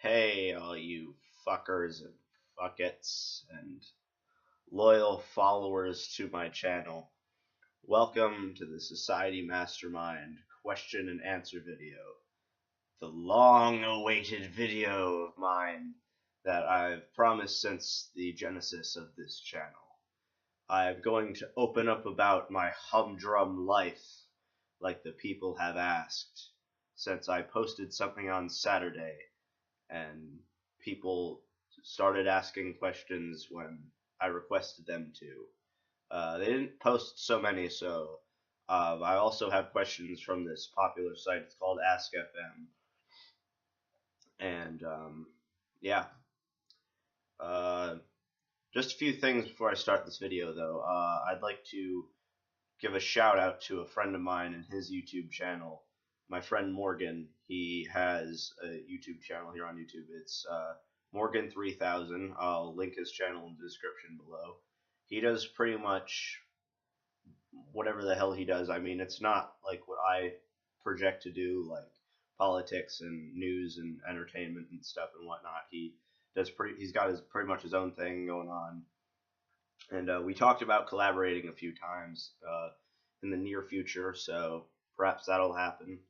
Hey, all you fuckers and fuckets and loyal followers to my channel. Welcome to the Society Mastermind question and answer video. The long awaited video of mine that I've promised since the genesis of this channel. I'm going to open up about my humdrum life like the people have asked, since I posted something on Saturday and people started asking questions when I requested them to. They didn't post so many, so I also have questions from this popular site. It's called Ask FM, and yeah. Uh, just a few things before I start this video, though. I'd like to give a shout out to a friend of mine and his YouTube channel. My friend Morgan, he has a YouTube channel here on YouTube. It's Morgan3000. I'll link his channel in the description below. He does pretty much whatever the hell he does. I mean, it's not like what I project to do, like politics and news and entertainment and stuff and whatnot. He's got pretty much his own thing going on. And we talked about collaborating a few times in the near future, so perhaps that'll happen.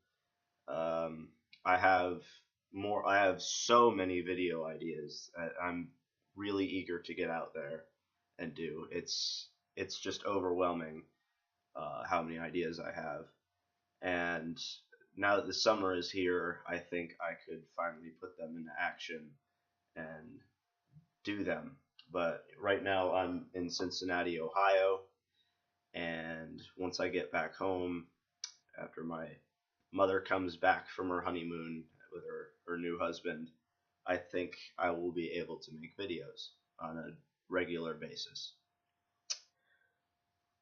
I have so many video ideas that I'm really eager to get out there and do. It's just overwhelming how many ideas I have. And now that the summer is here, I think I could finally put them into action and do them. But right now I'm in Cincinnati, Ohio, and once I get back home, after my mother comes back from her honeymoon with her new husband, I think I will be able to make videos on a regular basis.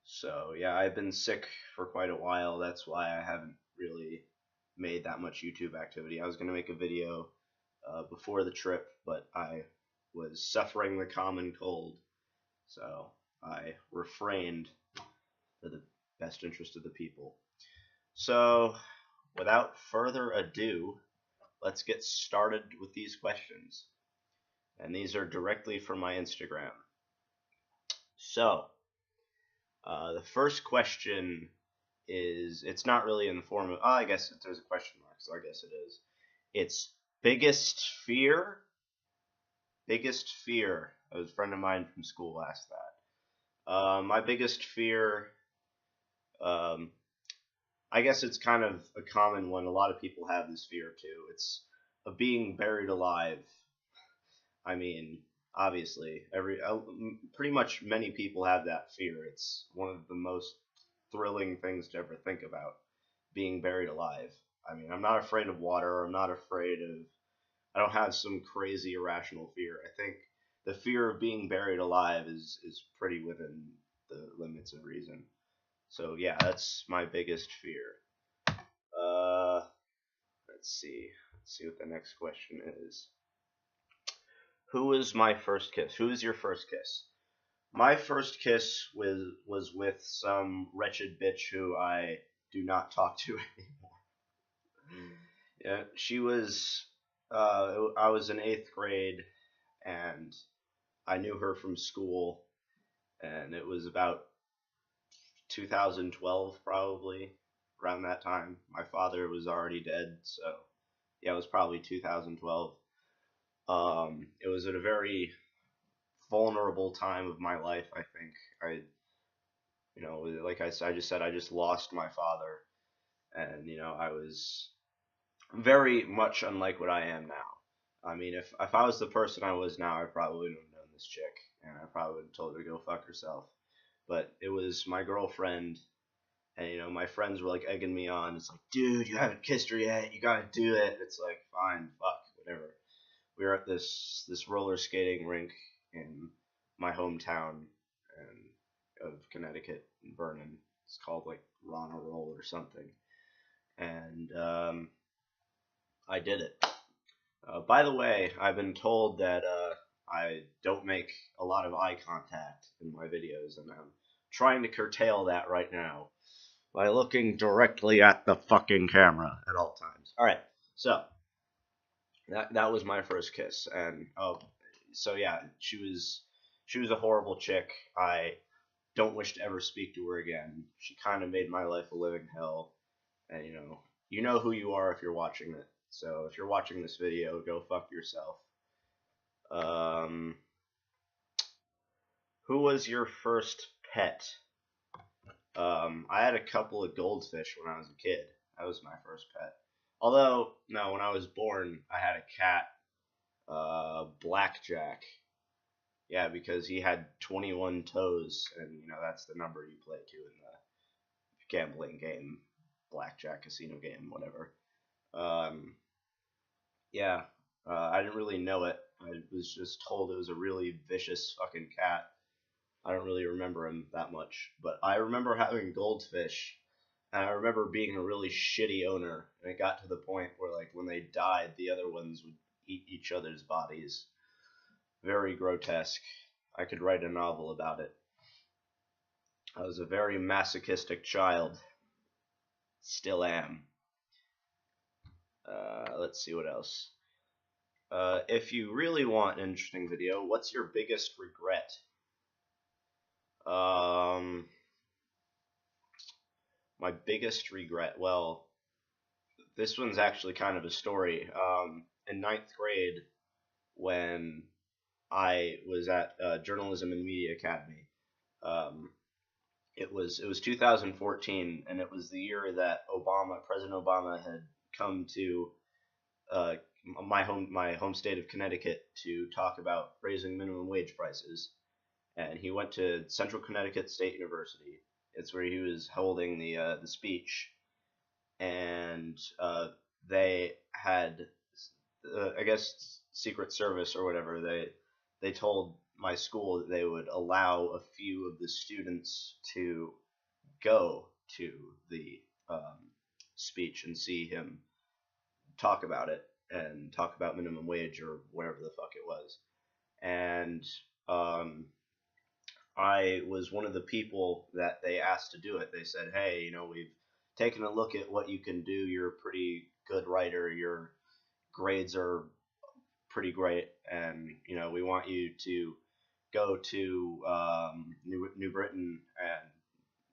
So yeah, I've been sick for quite a while. That's why I haven't really made that much YouTube activity. I was going to make a video before the trip, but I was suffering the common cold, so I refrained for the best interest of the people. So, without further ado, let's get started with these questions. And these are directly from my Instagram. So, the first question is, it's not really in the form of, I guess there's a question mark, so I guess it is. It's biggest fear? Biggest fear. A friend of mine from school asked that. My biggest fear, I guess it's kind of a common one. A lot of people have this fear too. It's of being buried alive. I mean, obviously, pretty much many people have that fear. It's one of the most thrilling things to ever think about, being buried alive. I mean, I'm not afraid of water. I'm not afraid of. I don't have some crazy irrational fear. I think the fear of being buried alive is pretty within the limits of reason. So yeah, that's my biggest fear. Let's see. Let's see what the next question is. Who was my first kiss? Who is your first kiss? My first kiss was with some wretched bitch who I do not talk to anymore. Yeah, she was. I was in 8th grade, and I knew her from school, and it was about 2012 probably, around that time. My father was already dead, so yeah, it was probably 2012. It was at a very vulnerable time of my life. I think like I just said, I just lost my father, and I was very much unlike what I am now. I mean, if I was the person I was now, I probably wouldn't have known this chick, and I probably would have told her to go fuck herself. But it was my girlfriend, and my friends were like egging me on. It's like, dude, you haven't kissed her yet. You gotta do it. It's like, fine, fuck, whatever. We were at this roller skating rink in my hometown of Connecticut, in Vernon. It's called like Rana Roll or something, and I did it. By the way, I've been told that I don't make a lot of eye contact in my videos, and I'm trying to curtail that right now by looking directly at the fucking camera at all times. Alright, so, That was my first kiss, and so yeah, she was a horrible chick. I don't wish to ever speak to her again. She kind of made my life a living hell, and you know who you are if you're watching it. So if you're watching this video, go fuck yourself. Um, who was your first pet? I had a couple of goldfish when I was a kid. That was my first pet. Although, no, when I was born, I had a cat, Blackjack. Yeah, because he had 21 toes, and that's the number you play to in the gambling game, blackjack casino game, whatever. Um, yeah, I didn't really know it. I was just told it was a really vicious fucking cat. I don't really remember him that much, but I remember having goldfish, and I remember being a really shitty owner. And it got to the point where, like, when they died, the other ones would eat each other's bodies. Very grotesque. I could write a novel about it. I was a very masochistic child. Still am. Let's see what else. If you really want an interesting video, what's your biggest regret? My biggest regret. Well, this one's actually kind of a story. In ninth grade, when I was at Journalism and Media Academy, um, it was 2014, and it was the year that President Obama, had come to uh, my home state of Connecticut to talk about raising minimum wage prices, and he went to Central Connecticut State University. It's where he was holding the speech, and they had, I guess, Secret Service or whatever. They told my school that they would allow a few of the students to go to the speech and see him talk about it and talk about minimum wage or whatever the fuck it was. And um, I was one of the people that they asked to do it. They said, "Hey, we've taken a look at what you can do. You're a pretty good writer. Your grades are pretty great, and we want you to go to New Britain and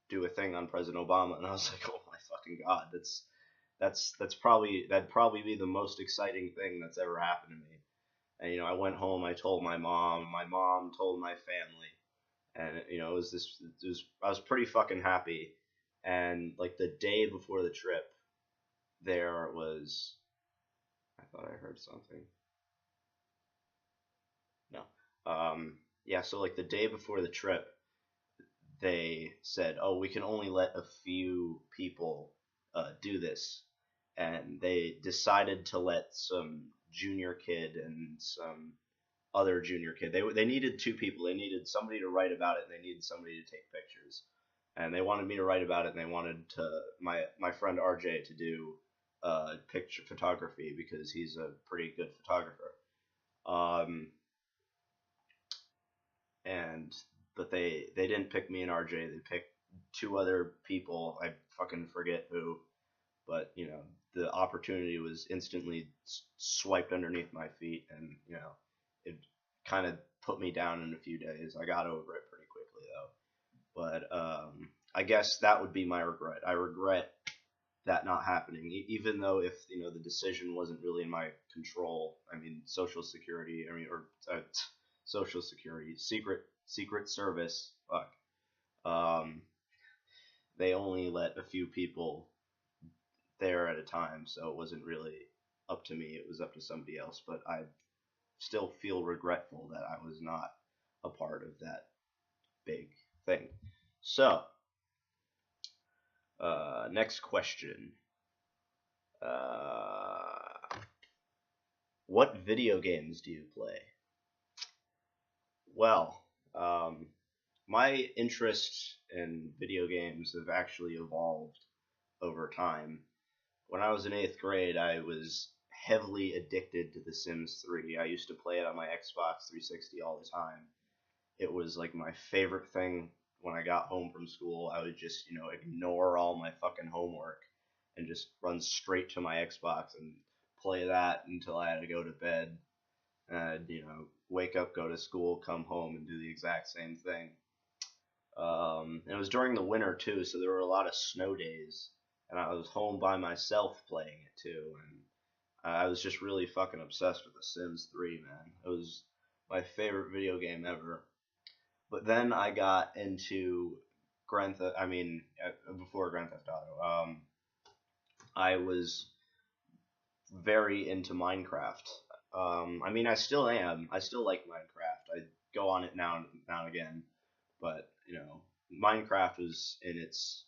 do a thing on President Obama." And I was like, "Oh my fucking god, that'd probably be the most exciting thing that's ever happened to me." And I went home, I told my mom, told my family, and I was pretty fucking happy. And like the day before the trip, there was, I thought I heard something. No. Yeah, so like the day before the trip, they said, "Oh, we can only let a few people do this," and they decided to let some junior kid and some other junior kid. They needed two people. They needed somebody to write about it, and they needed somebody to take pictures. And they wanted me to write about it, and they wanted my friend RJ to do picture photography because he's a pretty good photographer. Um, and but they didn't pick me and RJ. They picked two other people. I fucking forget who, but the opportunity was instantly swiped underneath my feet, and it kind of put me down in a few days. I got over it pretty quickly though. But I guess that would be my regret. I regret that not happening, even though if the decision wasn't really in my control. I mean, Social Security. I mean, or Social Security, Secret Service. Fuck. Um, they only let a few people there at a time, so it wasn't really up to me. It was up to somebody else. But I still feel regretful that I was not a part of that big thing. So, next question. What video games do you play? Well, my interests in video games have actually evolved over time. When I was in 8th grade, I was heavily addicted to The Sims 3. I used to play it on my Xbox 360 all the time. It was like my favorite thing. When I got home from school, I would just, ignore all my fucking homework and just run straight to my Xbox and play that until I had to go to bed. And wake up, go to school, come home, and do the exact same thing. And it was during the winter too, so there were a lot of snow days, and I was home by myself playing it too, and I was just really fucking obsessed with The Sims 3, man. It was my favorite video game ever. But then I got into before Grand Theft Auto, I was very into Minecraft. I still am. I still like Minecraft. I go on it now and again, but Minecraft was in its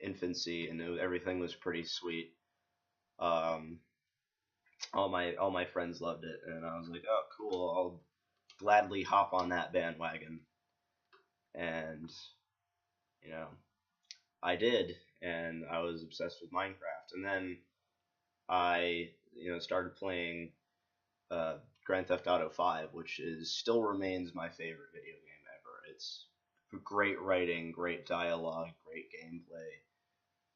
infancy, and everything was pretty sweet. Um, all my friends loved it, and I was like, oh, cool. I'll gladly hop on that bandwagon, and you know, I did, and I was obsessed with Minecraft, and then I started playing Grand Theft Auto 5, which still remains my favorite video game ever. It's great writing, great dialogue, great gameplay,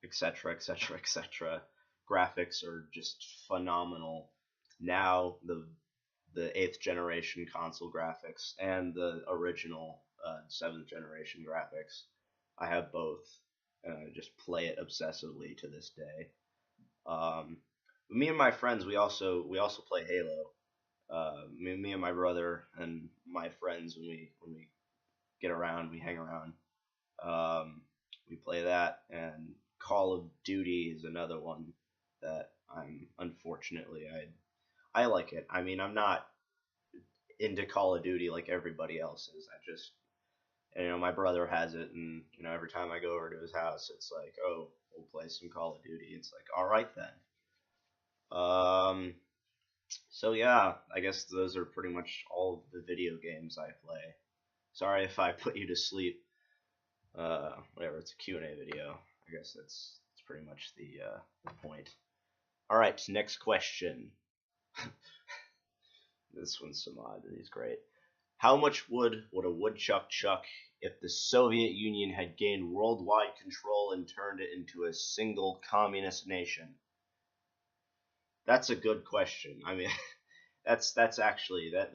etc., etc., etc. Graphics are just phenomenal. Now the eighth generation console graphics and the original seventh generation graphics, I have both. I just play it obsessively to this day. Me and my friends, we also play Halo. Me and my brother and my friends, when we get around, we hang around. We play that, and Call of Duty is another one that I like it. I'm not into Call of Duty like everybody else is. My brother has it, and every time I go over to his house, it's like, oh, we'll play some Call of Duty. It's like, all right then. So yeah, I guess those are pretty much all of the video games I play. Sorry if I put you to sleep. Whatever, it's a Q&A video. I guess that's pretty much the point. All right, next question. This one's Samad, and he's great. How much wood would a woodchuck chuck if the Soviet Union had gained worldwide control and turned it into a single communist nation? That's a good question. That's actually that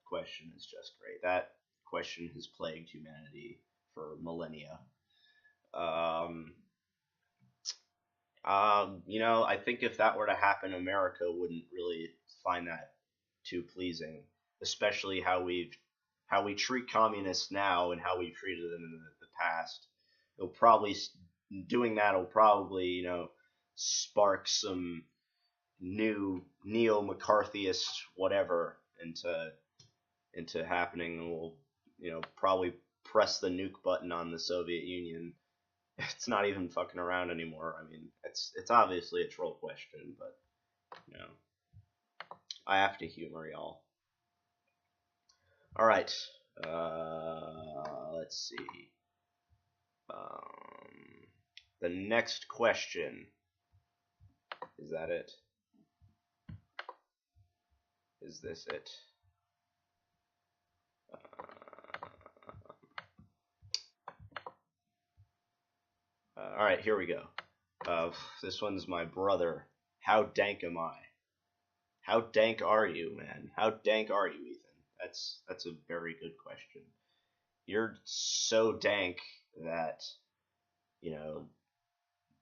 question is just great. That question has plagued humanity for millennia. I think if that were to happen, America wouldn't really find that too pleasing, especially how we treat communists now and how we treated them in the past. Doing that will probably spark some new neo-McCarthyist whatever into happening, and we'll probably press the nuke button on the Soviet Union. It's not even fucking around anymore. It's obviously a troll question, but I have to humor y'all. All right, let's see. The next question. Is that it? Is this it? All right, here we go. This one's my brother. How dank am I? How dank are you, man? How dank are you, Ethan? That's a very good question. You're so dank that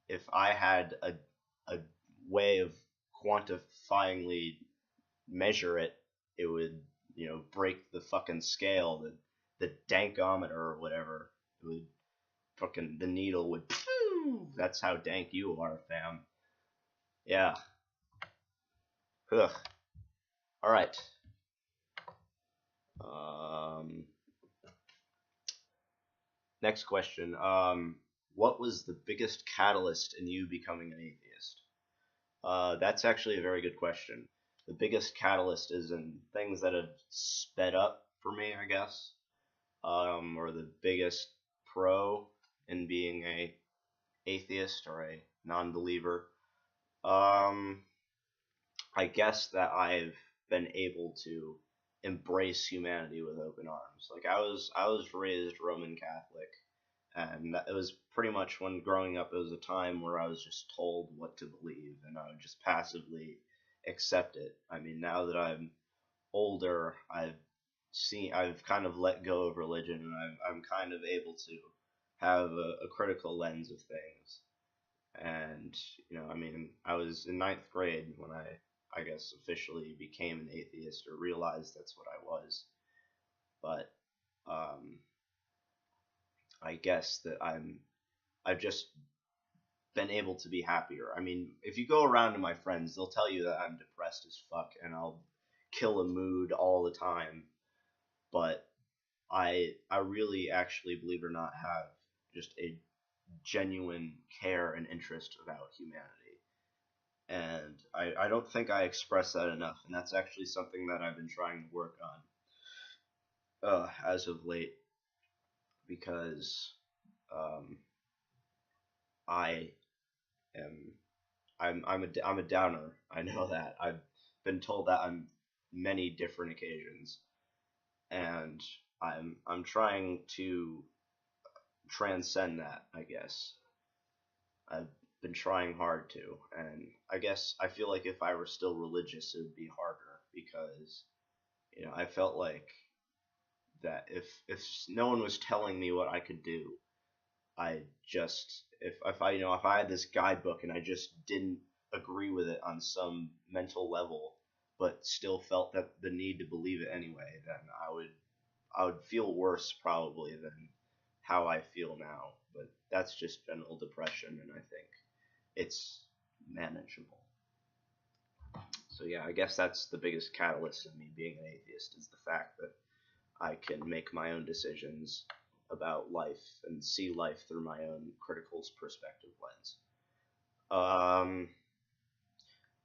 if I had a way of quantifyingly measure it, it would break the fucking scale, the dankometer or whatever. It would fucking, the needle would. That's how dank you are, fam. Yeah. Ugh. All right. Next question. What was the biggest catalyst in you becoming an atheist? That's actually a very good question. The biggest catalyst is in things that have sped up for me, I guess. Or the biggest pro in being a atheist or a non-believer. I guess that I've been able to embrace humanity with open arms. Like I was raised Roman Catholic, and it was pretty much when growing up, it was a time where I was just told what to believe, and I would just passively accept it. I mean, now that I'm older, I've kind of let go of religion, and I'm kind of able to have a critical lens of things. And I mean, I was in ninth grade when I guess officially became an atheist or realized that's what I was. But um, I guess that I've just been able to be happier. I mean, if you go around to my friends, they'll tell you that I'm depressed as fuck and I'll kill a mood all the time. But I really actually, believe it or not, have just a genuine care and interest about humanity. And I don't think I express that enough, and that's actually something that I've been trying to work on as of late, because um, I am I'm a downer. I know that. I've been told that on many different occasions, and I'm trying to transcend that, I guess. I've been trying hard to, and I guess I feel like if I were still religious, it would be harder because I felt like that if no one was telling me what I could do, I just if I if I had this guidebook and I just didn't agree with it on some mental level, but still felt that the need to believe it anyway, then I would feel worse probably than how I feel now. But that's just general depression, and I think it's manageable. So yeah, I guess that's the biggest catalyst of me being an atheist is the fact that I can make my own decisions about life and see life through my own critical perspective lens. Um,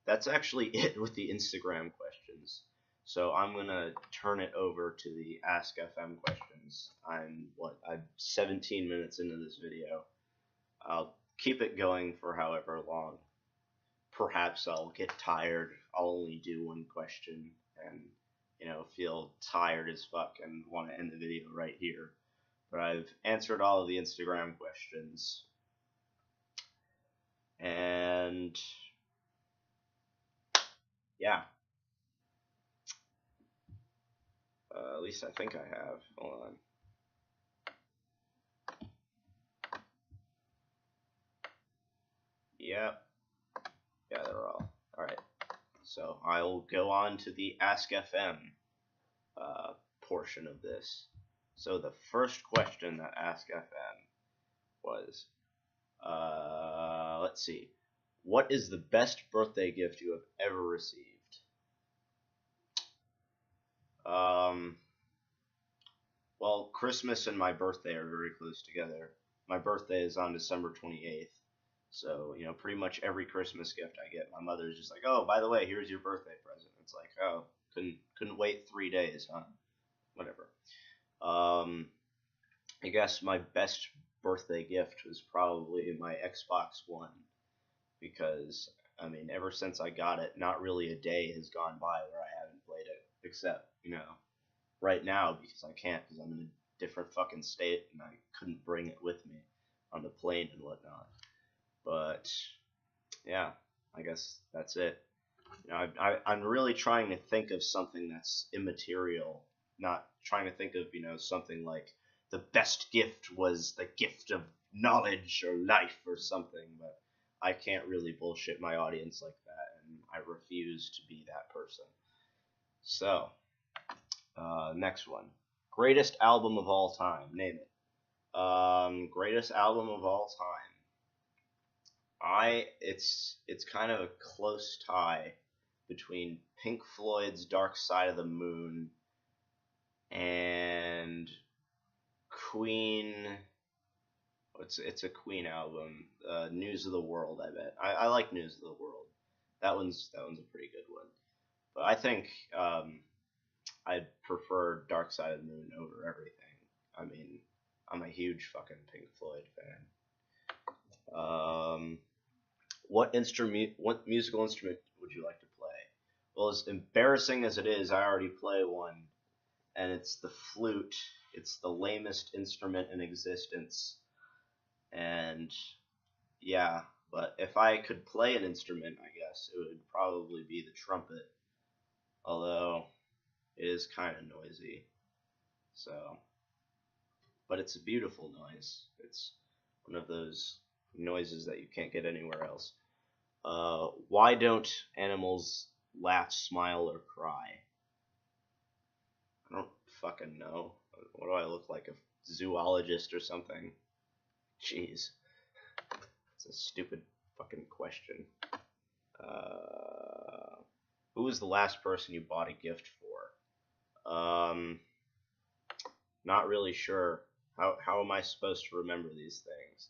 that's actually it with the Instagram questions. So I'm gonna turn it over to the Ask FM questions. I'm 17 minutes into this video. I'll keep it going for however long. Perhaps I'll get tired. I'll only do one question and feel tired as fuck and want to end the video right here. But I've answered all of the Instagram questions, and yeah, at least I think I have. Hold on. Yep. Yeah, they're all right. So I'll go on to the Ask FM portion of this. So the first question that Ask FM was, let's see, what is the best birthday gift you have ever received? Well, Christmas and my birthday are very close together. My birthday is on December 28th. So, pretty much every Christmas gift I get, my mother's just like, "Oh, by the way, here's your birthday present." It's like, "Oh, couldn't wait 3 days, huh?" Whatever. I guess my best birthday gift was probably my Xbox One, because I mean, ever since I got it, not really a day has gone by where I haven't played it, except right now because I can't, because I'm in a different fucking state and I couldn't bring it with me on the plane and whatnot. But yeah, I guess that's it. I'm really trying to think of something that's immaterial, not trying to think of something like the best gift was the gift of knowledge or life or something, but I can't really bullshit my audience like that, and I refuse to be that person. So, next one. Greatest album of all time. Name it. Greatest album of all time. It's kind of a close tie between Pink Floyd's Dark Side of the Moon and Queen. It's a Queen album. News of the World. I bet. I like News of the World. That one's a pretty good one. But I think I'd prefer Dark Side of the Moon over everything. I mean, I'm a huge fucking Pink Floyd fan. What musical instrument would you like to play? Well, as embarrassing as it is, I already play one, and it's the flute. It's the lamest instrument in existence. And yeah, But if I could play an instrument, I guess it would probably be the trumpet. Although it is kind of noisy. So, but it's a beautiful noise. It's one of those noises that you can't get anywhere else. Why don't animals laugh, smile, or cry? I don't fucking know. What do I look like, a zoologist or something? Jeez. It's a stupid fucking question. Who was the last person you bought a gift for? Not really sure. How am I supposed to remember these things?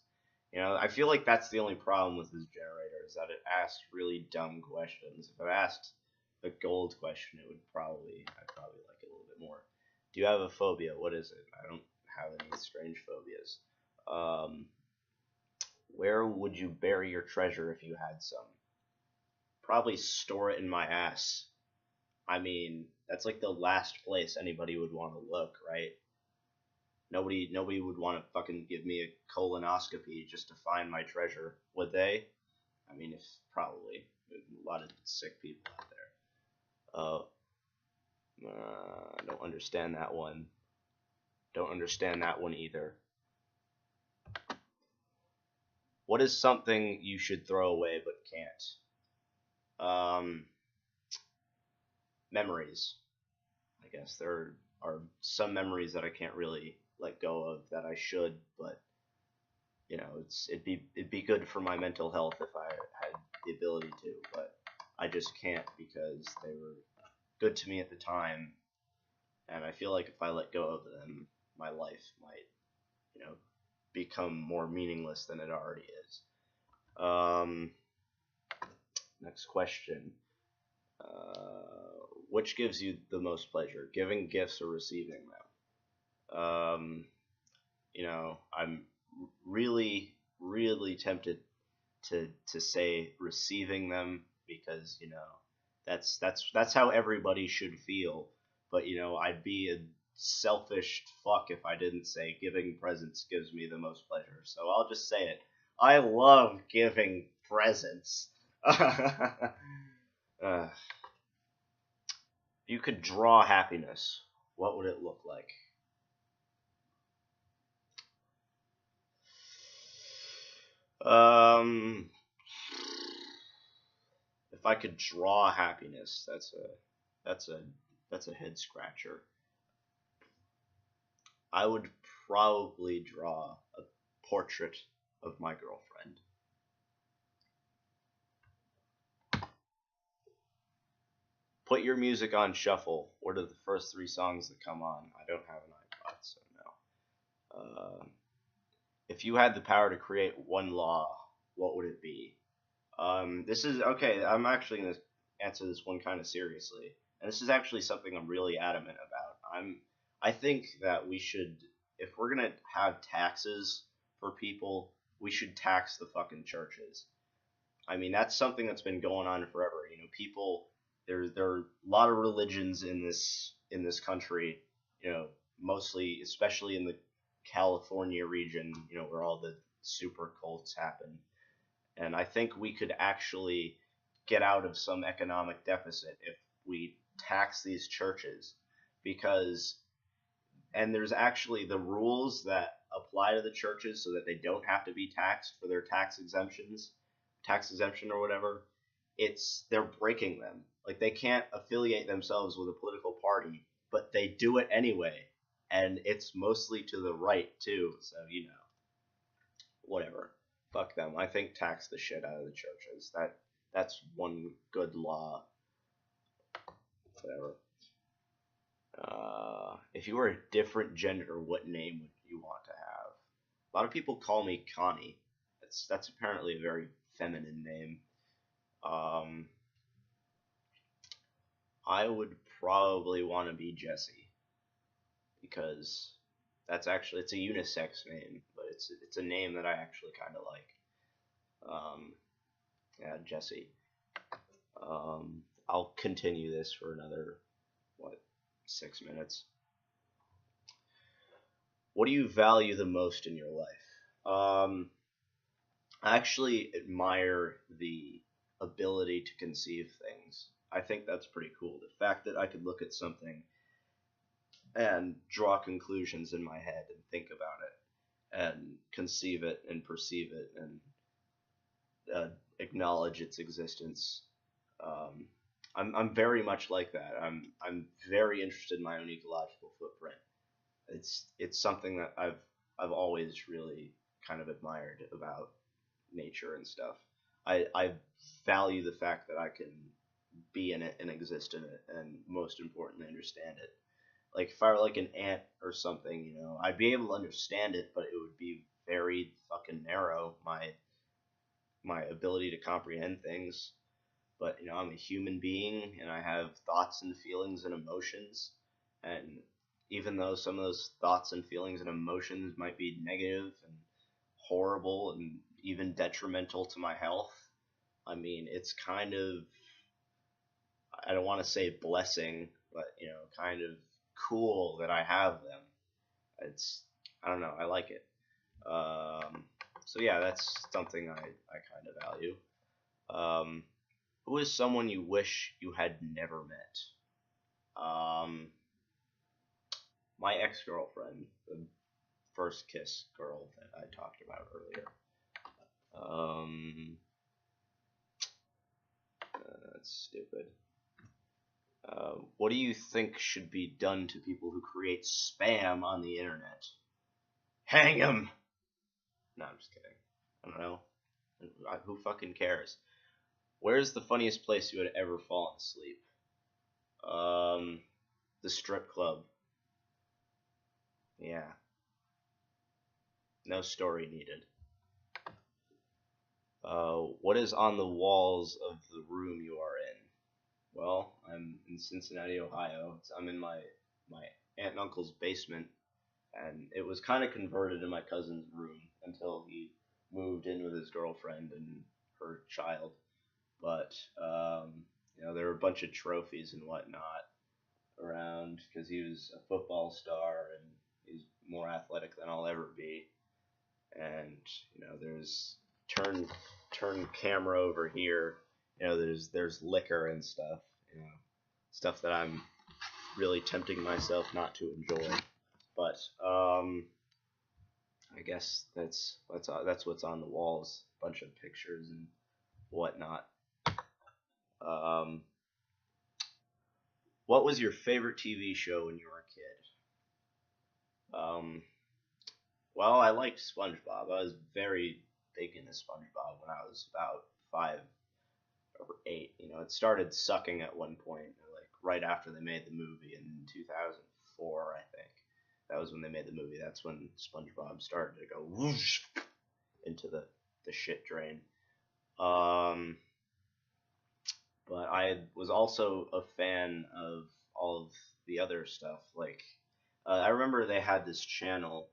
You know, I feel like that's the only problem with this generator, is that it asks really dumb questions. If it asked a gold question, I'd probably like it a little bit more. Do you have a phobia? What is it? I don't have any strange phobias. Where would you bury your treasure if you had some? Probably store it in my ass. I mean, that's like the last place anybody would want to look, right? Nobody would want to fucking give me a colonoscopy just to find my treasure, would they? I mean, if probably. There's a lot of sick people out there. I don't understand that one. Don't understand that one either. What is something you should throw away but can't? Memories. I guess there are some memories that I can't really let go of that I should, but you know, it'd be good for my mental health if I had the ability to, but I just can't because they were good to me at the time, and I feel like if I let go of them, my life might, you know, become more meaningless than it already is. Next question. Which gives you the most pleasure, giving gifts or receiving them? You know, I'm really, really tempted to say receiving them because, you know, that's how everybody should feel. But, you know, I'd be a selfish fuck if I didn't say giving presents gives me the most pleasure. So I'll just say it. I love giving presents. If you could draw happiness, what would it look like? If I could draw happiness, that's a head scratcher. I would probably draw a portrait of my girlfriend. Put your music on shuffle. What are the first 3 songs that come on? I don't have an iPod, so no. If you had the power to create one law, what would it be? This is okay. I'm actually going to answer this one kind of seriously, and this is actually something I'm really adamant about. I think that we should, if we're gonna have taxes for people, we should tax the fucking churches. I mean, that's something that's been going on forever. You know, people, there are a lot of religions in this country. You know, mostly, especially in the California region. You know, where all the super cults happen. And I think we could actually get out of some economic deficit if we tax these churches, because and there's actually the rules that apply to the churches so that they don't have to be taxed for their tax exemption or whatever. They're breaking them. Like, they can't affiliate themselves with a political party, but they do it anyway, and it's mostly to the right too. So, you know, whatever. Fuck them. I think tax the shit out of the churches. That's one good law. Whatever. If you were a different gender, what name would you want to have? A lot of people call me Connie. That's apparently a very feminine name. I would probably want to be Jessie, because it's a unisex name, but it's a name that I actually kind of like. Yeah, Jessie. I'll continue this for another 6 minutes. What do you value the most in your life? I actually admire the ability to conceive things. I think that's pretty cool. The fact that I could look at something and draw conclusions in my head and think about it and conceive it and perceive it and acknowledge its existence. Um, I'm very much like that. I'm very interested in my own ecological footprint. It's something that I've always really kind of admired about nature and stuff. I value the fact that I can be in it and exist in it, and most importantly, understand it. Like if I were like an ant or something, I'd be able to understand it, but it would be very fucking narrow. My ability to comprehend things. But I'm a human being, and I have thoughts and feelings and emotions. And even though some of those thoughts and feelings and emotions might be negative and horrible and even detrimental to my health, I mean, it's kind of, I don't want to say blessing, but kind of cool that I have them. It's, I don't know, I like it. So yeah, that's something I kind of value. Um, who is someone you wish you had never met? My ex girlfriend, the first kiss girl that I talked about earlier. Um, that's stupid. What do you think should be done to people who create spam on the internet? Hang them! No, I'm just kidding. I don't know. Who fucking cares? Where's the funniest place you had ever fallen asleep? The strip club. Yeah. No story needed. What is on the walls of the room you are in? Well, I'm in Cincinnati, Ohio. I'm in my aunt and uncle's basement, and it was kind of converted to my cousin's room until he moved in with his girlfriend and her child. But there were a bunch of trophies and whatnot around because he was a football star and he's more athletic than I'll ever be. And there's turn camera over here. There's liquor and stuff. Stuff that I'm really tempting myself not to enjoy. But I guess that's what's on the walls. A bunch of pictures and whatnot. Um, what was your favorite TV show when you were a kid? Well, I liked SpongeBob. I was very big into SpongeBob when I was about 5 or 8. It started sucking at one point, like right after they made the movie in 2004, I think. That was when they made the movie. That's when SpongeBob started to go whoosh into the shit drain. But I was also a fan of all of the other stuff. Like, I remember they had this channel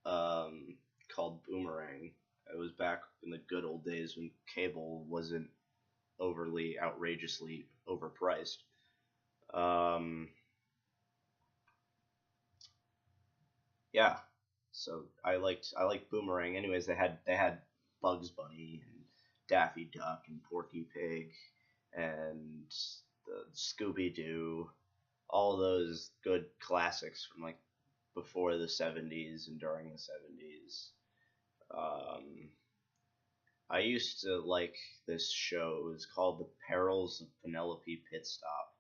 called Boomerang. It was back in the good old days when cable wasn't overly outrageously overpriced. Yeah, so I liked Boomerang. Anyways, they had Bugs Bunny and Daffy Duck and Porky Pig and the Scooby Doo, all those good classics from like before the 70s and during the 70s. Um, I used to like this show. It was called The Perils of Penelope Pitstop.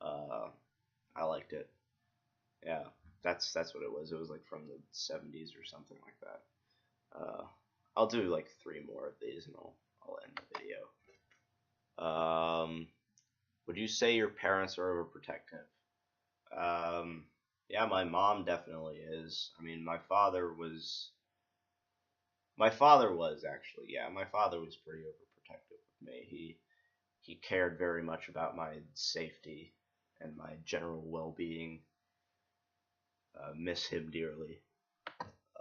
Uh, I liked it. Yeah, that's what it was. It was like from the 70s or something like that. I'll do like 3 more of these and I'll end the video. Would you say your parents are overprotective? Yeah, my mom definitely is. I mean, my father was. My father was actually, yeah. My father was pretty overprotective with me. He cared very much about my safety and my general well-being. Miss him dearly.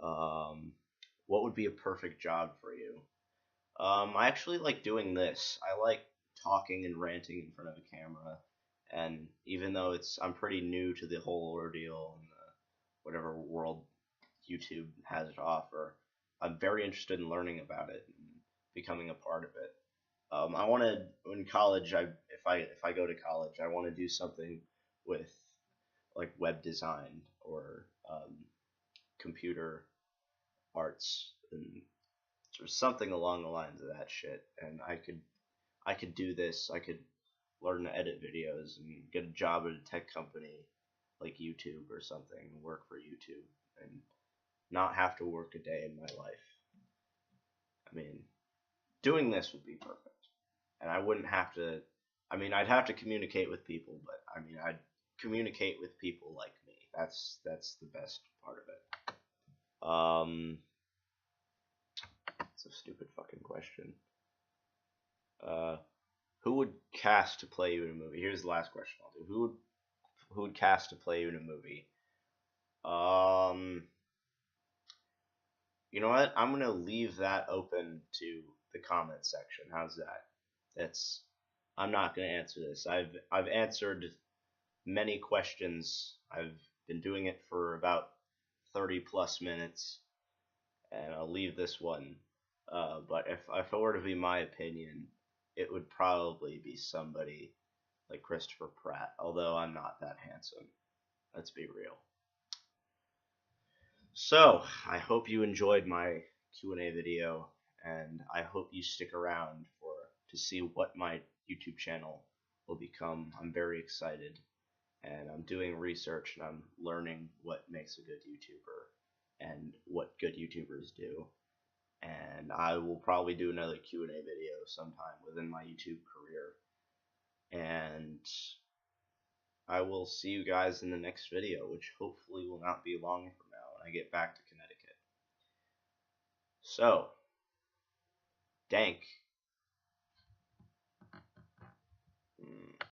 Um, what would be a perfect job for you? I actually like doing this. I like talking and ranting in front of a camera. And even though I'm pretty new to the whole ordeal and whatever world YouTube has to offer, I'm very interested in learning about it and becoming a part of it. I want to in college. If I go to college, I want to do something with like web design or computer arts and or something along the lines of that shit. And I could do this. I could learn to edit videos and get a job at a tech company like YouTube or something, work for YouTube, and not have to work a day in my life. I mean, doing this would be perfect. And I wouldn't have to, I mean, I'd have to communicate with people, but I mean, I'd communicate with people like me. That's the best part of it. It's a stupid fucking question. Who would cast to play you in a movie? Here's the last question I'll do. Who would cast to play you in a movie? You know what? I'm gonna leave that open to the comment section. How's that? I'm not gonna answer this. I've answered many questions. I've been doing it for about 30 plus minutes, and I'll leave this one. But if it were to be my opinion, it would probably be somebody like Christopher Pratt, although I'm not that handsome. Let's be real. So, I hope you enjoyed my Q&A video, and I hope you stick around to see what my YouTube channel will become. I'm very excited, and I'm doing research, and I'm learning what makes a good YouTuber and what good YouTubers do. And I will probably do another Q&A video sometime within my YouTube career. And I will see you guys in the next video, which hopefully will not be long from now when I get back to Connecticut. So, dank.